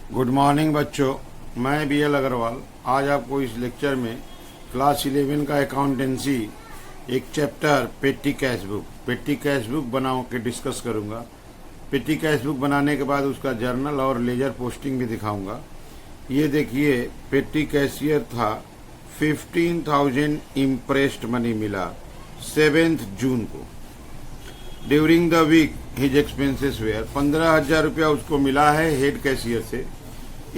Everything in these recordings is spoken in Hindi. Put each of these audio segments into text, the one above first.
गुड मॉर्निंग बच्चों, मैं बी एल अग्रवाल आज आपको इस लेक्चर में क्लास 11 का अकाउंटेंसी एक चैप्टर पेटी कैश बुक बना के डिस्कस करूंगा। पेटी कैश बुक बनाने के बाद उसका जर्नल और लेजर पोस्टिंग भी दिखाऊंगा। ये देखिए, पेटी कैशियर था, 15,000 इम्प्रेस्ड मनी मिला 7 जून को। During the week his expenses were 15,000 रुपया उसको मिला है हेड कैशियर से।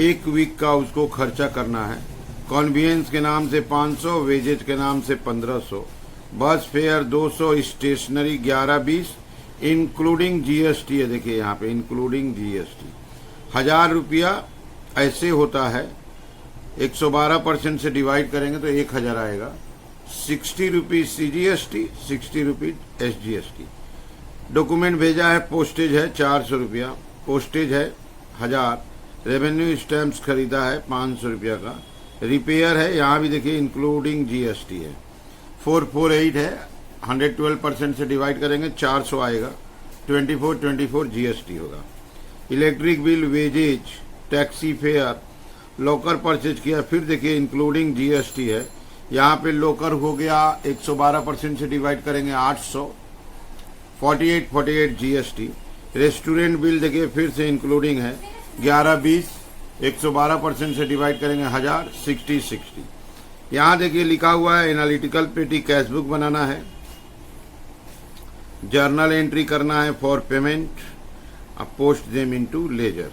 एक वीक का उसको खर्चा करना है। कॉन्वियंस के नाम से 500, वेजेज के नाम से 1500, बस फेयर 200, स्टेशनरी 11-20 इंक्लूडिंग जीएसटी है। देखिए यहाँ पे इंक्लूडिंग जीएसटी 1,000 रुपया ऐसे होता है। 112% से डिवाइड करेंगे तो 1,000 आएगा। 60 rupees CGST, 60 rupees SGST। Document भेजा है, पोस्टेज है 400 रुपया, पोस्टेज है 1,000। रेवेन्यू स्टैम्प्स खरीदा है 500 रुपया का। रिपेयर है, यहाँ भी देखिए इंक्लूडिंग जीएसटी है। 448 है, 112% से डिवाइड करेंगे 400 आएगा। 24 जीएसटी होगा। Electric bill, wages, taxi fare, locker purchase किया, फिर देखिए इंक्लूडिंग जीएसटी है। यहाँ पे लॉकर हो गया 112% से डिवाइड करेंगे 800, 48 जीएसटी। रेस्टोरेंट बिल देखिए फिर से इंक्लूडिंग है 11-20, 112% से डिवाइड करेंगे 1,000, 60। यहाँ देखिए लिखा हुआ है एनालिटिकल पेटी कैश बुक बनाना है, जर्नल एंट्री करना है फॉर पेमेंट, अब पोस्ट देम इनटू लेजर।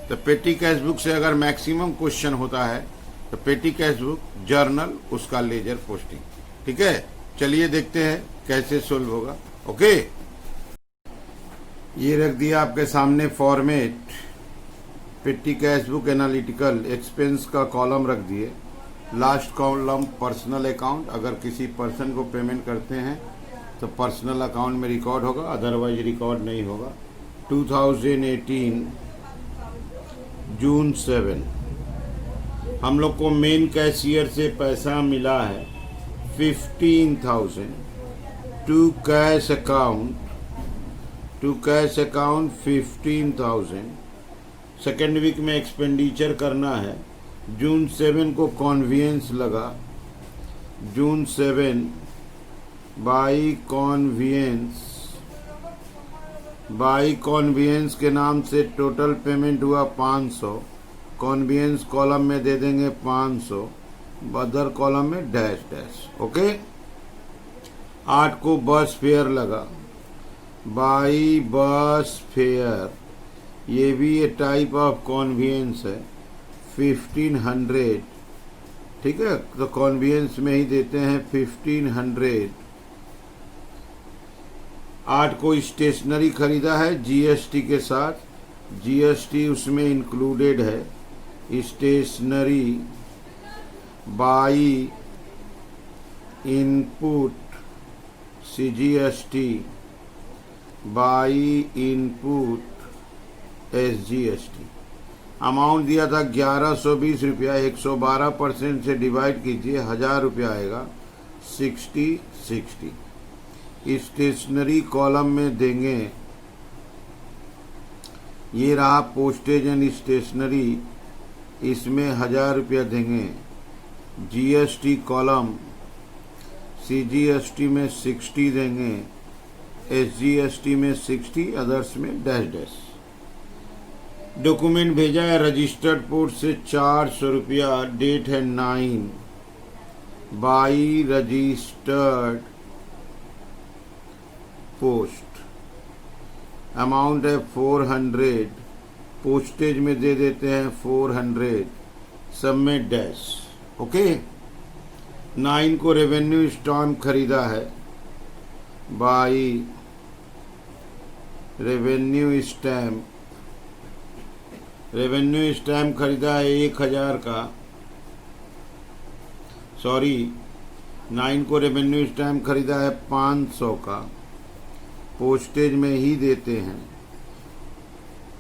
तो पेटी कैश बुक से अगर मैक्सिमम क्वेश्चन होता है तो पेटी कैश बुक, जर्नल, उसका लेजर पोस्टिंग। ठीक है, चलिए देखते हैं कैसे सोल्व होगा। ओके, ये रख दिया आपके सामने फॉर्मेट। पेटी कैश बुक एनालिटिकल एक्सपेंस का कॉलम रख दिए। लास्ट कॉलम पर्सनल अकाउंट, अगर किसी पर्सन को पेमेंट करते हैं तो पर्सनल अकाउंट में रिकॉर्ड होगा, अदरवाइज रिकॉर्ड नहीं होगा। 2018 जून 7 हम लोग को मेन कैशियर से पैसा मिला है 15,000 to cash account 15,000। Second week में एक्सपेंडिचर करना है। जून 7 को कॉन्वियंस लगा। जून 7 बाई कॉन्वियंस के नाम से टोटल पेमेंट हुआ 500। कॉन्वियंस कॉलम में दे देंगे 500, अदर कॉलम में डैश। ओके। 8 को बस फेयर लगा, बाई बस फेयर, ये भी ये टाइप ऑफ कॉन्वियंस है, 1500। ठीक है, तो कॉन्वियंस में ही देते हैं 1500। 8 को स्टेशनरी खरीदा है जीएसटी के साथ, जीएसटी उसमें इंक्लूडेड है। स्टेशनरी बाई इनपुट CGST बाई इनपुट SGST। अमाउंट दिया था 1120 रुपया, 112% से डिवाइड कीजिए, 1,000 रुपया आएगा, 60। स्टेशनरी कॉलम में देंगे, ये रहा पोस्टेज एंड स्टेशनरी, इसमें 1,000 रुपया देंगे। जीएसटी कॉलम, CGST में 60 देंगे, SGST में 60, अदर्स में डैश। डॉक्यूमेंट भेजा है रजिस्टर्ड पोस्ट से 400 रुपया, डेट है 9, बाई रजिस्टर्ड पोस्ट, अमाउंट है 400, पोस्टेज में दे देते हैं 400, सब में डैश। ओके। 9 को रेवेन्यू स्टैम्प खरीदा है, बाई रेवेन्यू स्टैम्प खरीदा है 1,000 का। 9 को रेवेन्यू स्टैम्प खरीदा है 500 का, पोस्टेज में ही देते हैं।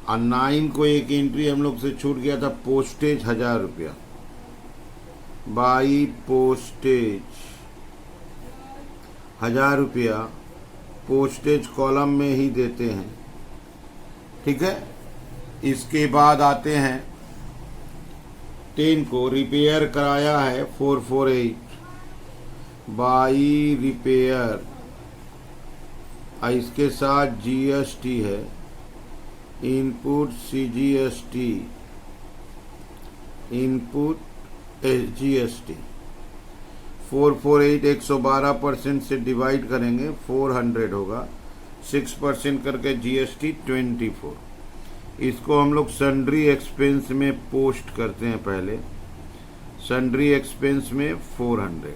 और 9 को एक एंट्री हम लोग से छूट गया था, पोस्टेज 1,000 रुपया, बाई पोस्टेज 1,000 रुपया, पोस्टेज कॉलम में ही देते हैं। ठीक है। इसके बाद आते हैं 10 को रिपेयर कराया है 448 बाई रिपेयर, इसके साथ जीएसटी है, इनपुट सीजीएसटी, इनपुट एसजीएसटी। 448 112% से डिवाइड करेंगे 400 होगा, 6% करके जीएसटी 24। इसको हम लोग सन्ड्री एक्सपेंस में पोस्ट करते हैं। पहले सन्ड्री एक्सपेंस में 400,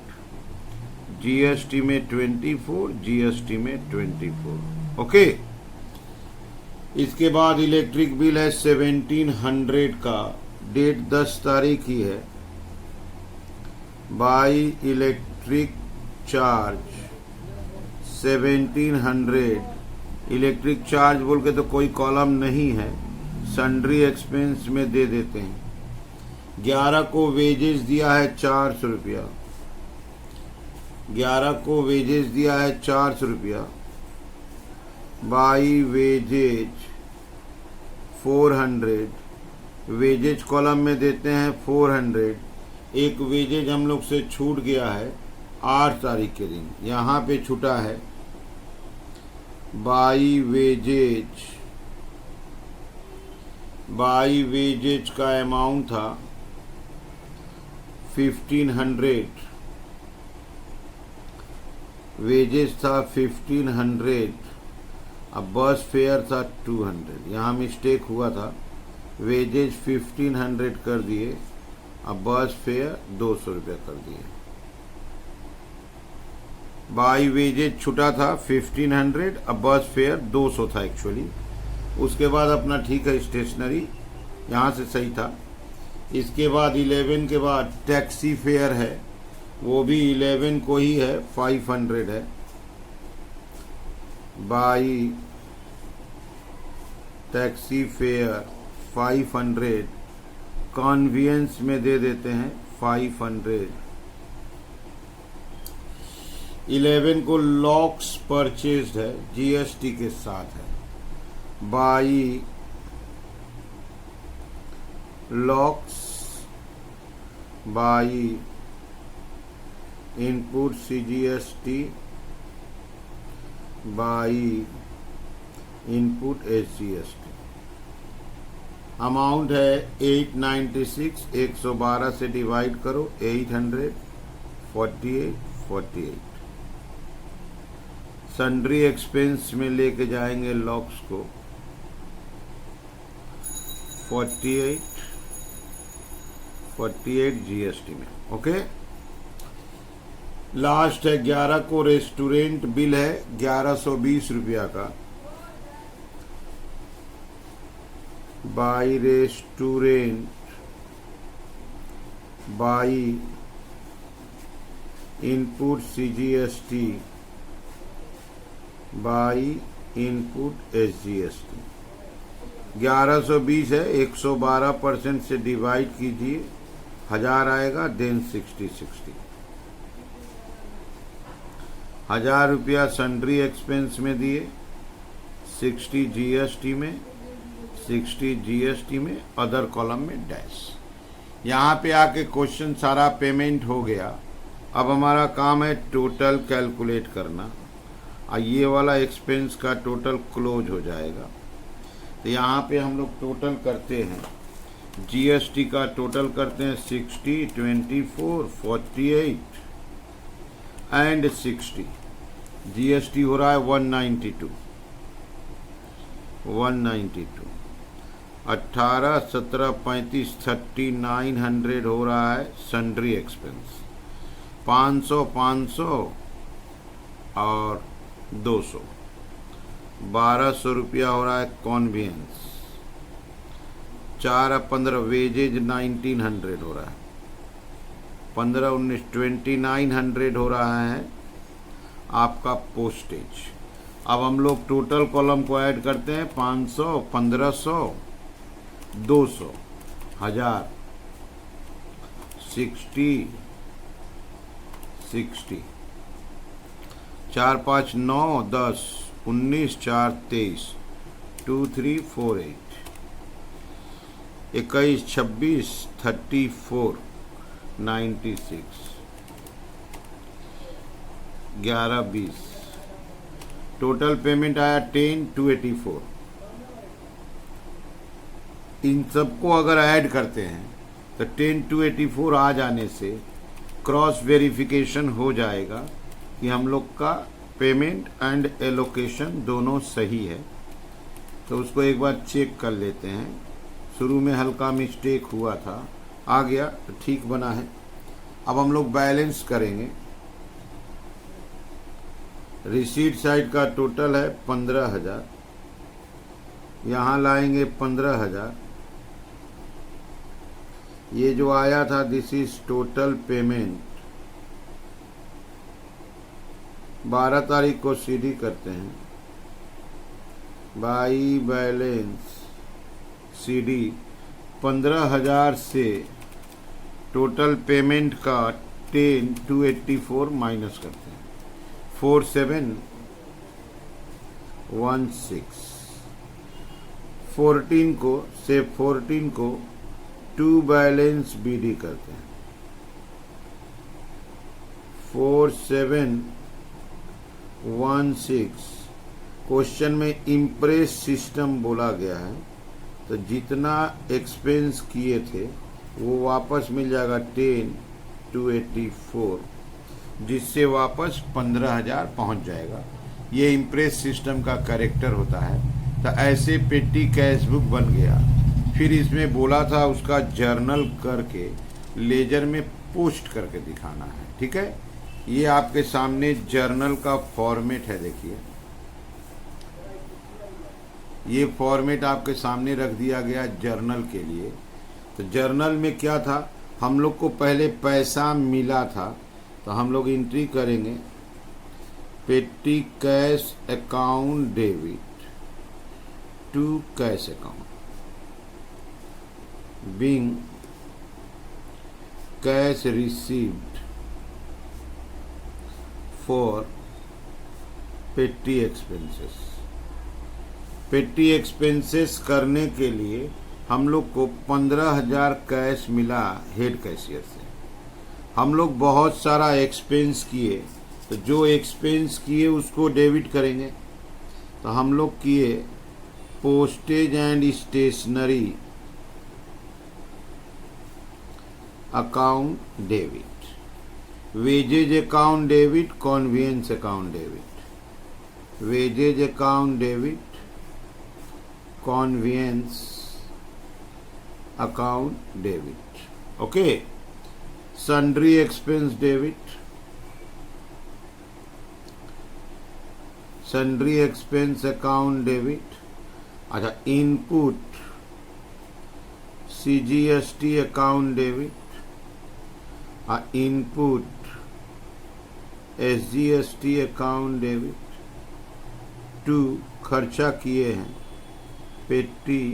जीएसटी में 24, जीएसटी में 24। ओके। इसके बाद इलेक्ट्रिक बिल है 1700 का, डेट 10 तारीख ही है, by electric charge 1700। Electric charge बोल के तो कोई कॉलम नहीं है, सन्ड्री एक्सपेंस में दे देते हैं। 11 को वेजेस दिया है 400 रुपया, 11 को वेजेस दिया है 400 रुपया, बाई वेजेज 400, वेजेज कॉलम में देते हैं 400। एक वेजेज हम लोग से छूट गया है 8 तारीख के दिन, यहाँ पे छूटा है, बाई वेजेज का अमाउंट था 1500, वेजेज था 1500, अब बस फेयर था 200। यहाँ मिस्टेक हुआ था, वेजेज 1500 कर दिए, अब बस फेयर 200 रुपया कर दिए। बाई वेजेज छुटा था 1500, अब बस फेयर 200 था एक्चुअली। उसके बाद अपना ठीक है स्टेशनरी, यहाँ से सही था। इसके बाद 11 के बाद टैक्सी फेयर है, वो भी 11 को ही है, 500 है, बाई टैक्सी फेयर 500, कन्वीनियंस में दे देते हैं 500। 11 को लॉक्स परचेज्ड है, जीएसटी के साथ है, by locks by input CGST by input SGST. Amount है 896, 112 से डिवाइड करो 848। सन्ड्री एक्सपेंस में लेके जाएंगे लॉक्स को 48 जीएसटी में। ओके। लास्ट है 11 को रेस्टोरेंट बिल है 1120 रुपया का, by restaurant by input CGST by input SGST. 1120 है, 112% से डिवाइड कीजिए, 1000 आएगा, देन 60। 1000 रुपया सन्ड्री एक्सपेंस में दिए, 60 जीएसटी में, 60 जीएसटी में, अदर कॉलम में डैश। यहाँ पे आके क्वेश्चन सारा पेमेंट हो गया। अब हमारा काम है टोटल कैलकुलेट करना, और ये वाला एक्सपेंस का टोटल क्लोज हो जाएगा। तो यहाँ पे हम लोग टोटल करते हैं, जीएसटी का टोटल करते हैं 60, 24, 48 एंड 60। जीएसटी हो रहा है 192, 18, 17, 35, 3900 हो रहा है सन्ड्री एक्सपेंस, 500 और 200, 1200 रुपया हो रहा है कॉन्वेंस, 4 और 15 वेजेज 1900 हो रहा है, 15, 19, 2900 हो रहा है आपका पोस्टेज। अब हम लोग टोटल कॉलम को ऐड करते हैं, 500, 1500, 200, 1000, 60, 4, 5, 9, 10, 19, 4, 23, 2, 3, 4, 8। 21, 26, 34, 96, 11, 20, टोटल पेमेंट आया 10,284। इन सबको अगर ऐड करते हैं तो 10,284 आ जाने से क्रॉस वेरिफिकेशन हो जाएगा कि हम लोग का पेमेंट एंड एलोकेशन दोनों सही है। तो उसको एक बार चेक कर लेते हैं। शुरू में हल्का मिस्टेक हुआ था, आ गया तो ठीक बना है। अब हम लोग बैलेंस करेंगे। रिसीट साइड का टोटल है 15,000, यहाँ लाएंगे 15,000। ये जो आया था दिस इज टोटल पेमेंट। 12 तारीख को सीडी करते हैं, बाई बैलेंस सीडी 15,000 से टोटल पेमेंट का 10,284 माइनस करते हैं। 4,716। 14 को से 14 को टू बैलेंस बीडी करते हैं। 4,716। क्वेश्चन में इम्प्रेस सिस्टम बोला गया है, तो जितना एक्सपेंस किए थे वो वापस मिल जाएगा 10,284, जिससे वापस 15,000 पहुंच जाएगा। ये इम्प्रेस सिस्टम का कैरेक्टर होता है। तो ऐसे पेटी कैश बुक बन गया। फिर इसमें बोला था उसका जर्नल करके लेजर में पोस्ट करके दिखाना है। ठीक है, ये आपके सामने जर्नल का फॉर्मेट है। देखिए, ये फॉर्मेट आपके सामने रख दिया गया जर्नल के लिए। तो जर्नल में क्या था, हम लोग को पहले पैसा मिला था, तो हम लोग एंट्री करेंगे petty cash account debit to cash account being cash received for petty expenses। पेटी एक्सपेंसेस करने के लिए हम लोग को 15,000 कैश मिला हेड कैशियर से। हम लोग बहुत सारा एक्सपेंस किए, तो जो एक्सपेंस किए उसको डेबिट करेंगे। तो हम लोग किए postage and stationery account debit, wages account debit, conveyance account debit, wages account debit, conveyance account debit. Okay, sundry expense debit, sundry expense account debit. अच्छा, input CGST account debit, input SGST account debit to खर्चा किए हैं petty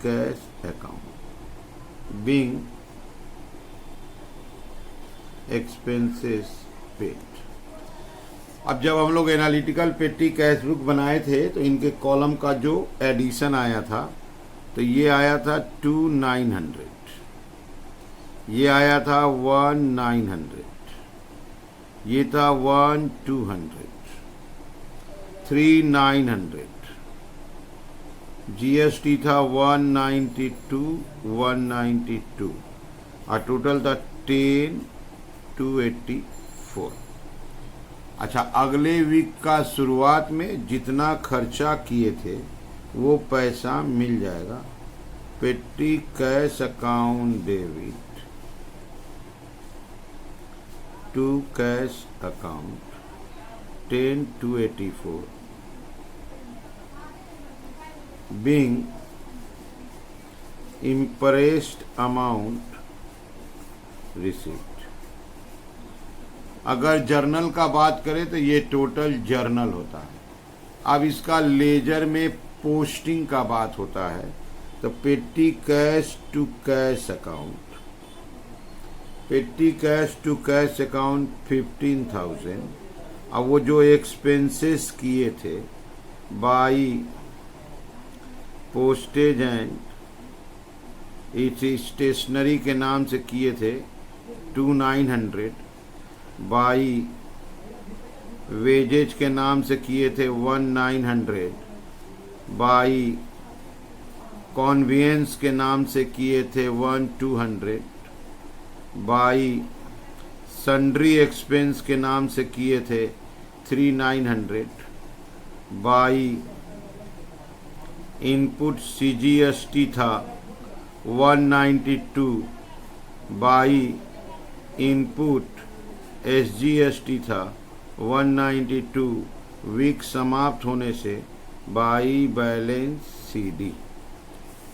cash account being expenses paid. अब जब हम लोग एनालिटिकल पेटी कैश बुक बनाए थे तो इनके कॉलम का जो एडिशन आया था, तो ये आया था 2,900, ये आया था 1,900, ये था 1,200, 3,900, GST था 192, 192 और टोटल था 10,284। अच्छा, अगले वीक का शुरुआत में जितना खर्चा किए थे वो पैसा मिल जाएगा। Petty cash account debit to cash account 10,284 being impressed amount received। अगर जर्नल का बात करें तो ये टोटल जर्नल होता है। अब इसका लेजर में पोस्टिंग का बात होता है, तो petty cash to cash account, petty cash to cash account 15,000। अब वो जो एक्सपेंसेस किए थे बाई पोस्टेज एंड इस स्टेशनरी के नाम से किए थे 2900, बाई वेजेज के नाम से किए थे 1900, बाई कॉन्वियंस के नाम से किए थे 1200, बाई सन्ड्री एक्सपेंस के नाम से किए थे 3900, बाई इनपुट CGST था 192, बाई इनपुट SGST था 192, वीक समाप्त होने से बाई बैलेंस CD,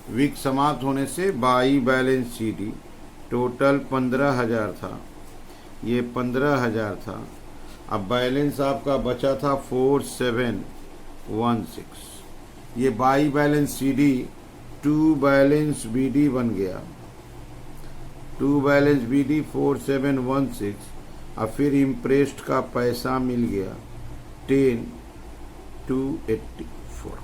वीक समाप्त होने से बाई बैलेंस CD टोटल 15,000 था, ये 15,000 था। अब बैलेंस आपका बचा था 4716, ये by balance CD to balance BD बन गया, टू बैलेंस BD 4716। अब फिर इम्प्रेस्ड का पैसा मिल गया 10,284।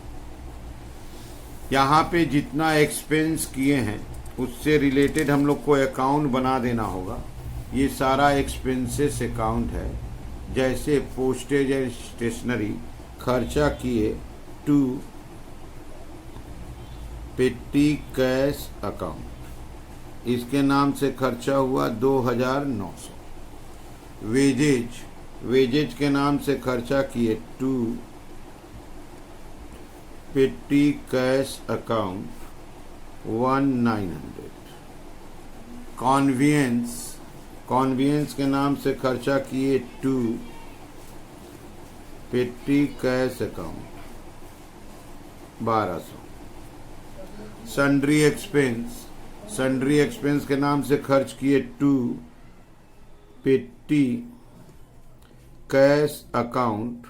यहाँ पे जितना एक्सपेंस किए हैं उससे रिलेटेड हम लोग को अकाउंट बना देना होगा। ये सारा एक्सपेंसेस अकाउंट है, जैसे पोस्टेज एंड स्टेशनरी खर्चा किए टू पेटी कैश अकाउंट, इसके नाम से खर्चा हुआ 2,900। वेजेज के नाम से खर्चा किए टू पेटी कैश अकाउंट 1,900। कॉन्वियंस के नाम से खर्चा किए to petty cash account 1,200। Sundry expense के नाम से खर्च किए to petty cash account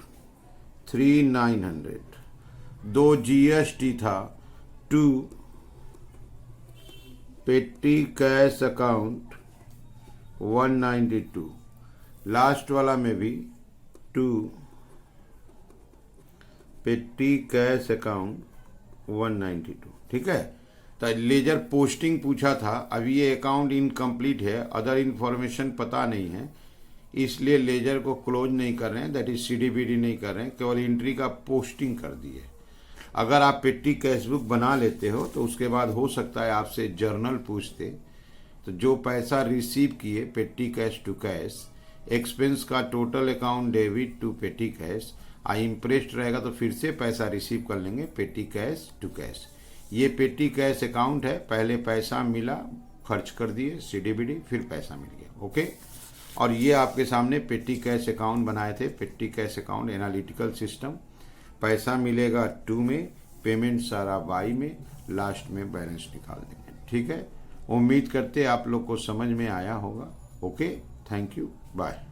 3,900। 2 GST था to petty cash account 192। Last वाला में भी टू पेटी कैश अकाउंट 192। ठीक है, तो लेजर पोस्टिंग पूछा था। अभी ये अकाउंट इनकम्प्लीट है, अदर इन्फॉर्मेशन पता नहीं है, इसलिए लेजर को क्लोज नहीं कर रहे हैं, दैट इज CDBD नहीं कर रहे हैं, केवल एंट्री का पोस्टिंग कर दिए। अगर आप पेटी कैश बुक बना लेते हो तो उसके बाद हो सकता है आपसे जर्नल पूछते, तो जो पैसा रिसीव किए petty cash to cash, expense का total account debit to petty cash, imprest रहेगा तो फिर से पैसा रिसीव कर लेंगे पेटी कैश टू कैश। ये पेटी कैश अकाउंट है, पहले पैसा मिला खर्च कर दिए CDBD, फिर पैसा मिल गया। ओके, और ये आपके सामने पेटी कैश अकाउंट बनाए थे, पेटी कैश अकाउंट एनालिटिकल सिस्टम। पैसा मिलेगा 2 में, पेमेंट सारा Y में, लास्ट में बैलेंस निकाल देंगे। ठीक है, उम्मीद करते आप लोग को समझ में आया होगा। Okay, thank you, bye.